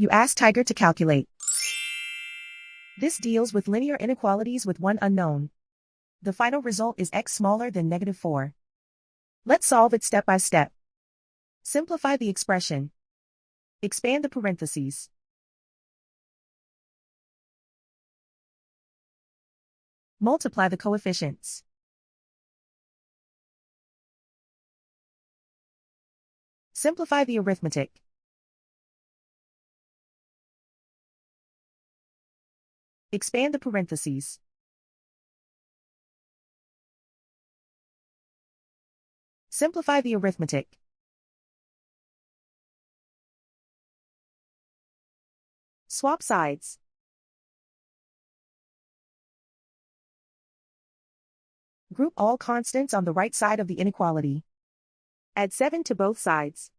You ask Tiger to calculate. This deals with linear inequalities with one unknown. The final result is x smaller than -4. Let's solve it step by step. Simplify the expression. Expand the parentheses. Multiply the coefficients. Simplify the arithmetic. Expand the parentheses. Simplify the arithmetic. Swap sides. Group all constants on the right side of the inequality. Add 7 to both sides.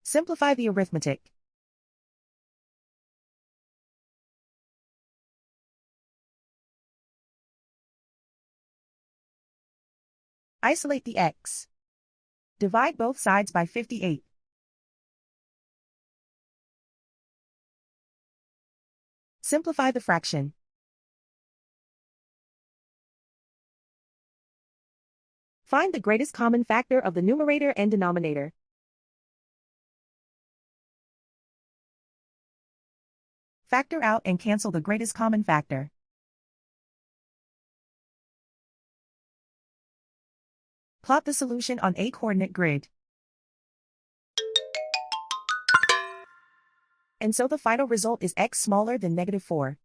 Simplify the arithmetic. Isolate the x. Divide both sides by 58. Simplify the fraction. Find the greatest common factor of the numerator and denominator. Factor out and cancel the greatest common factor. Plot the solution on a coordinate grid. And so the final result is x smaller than -4.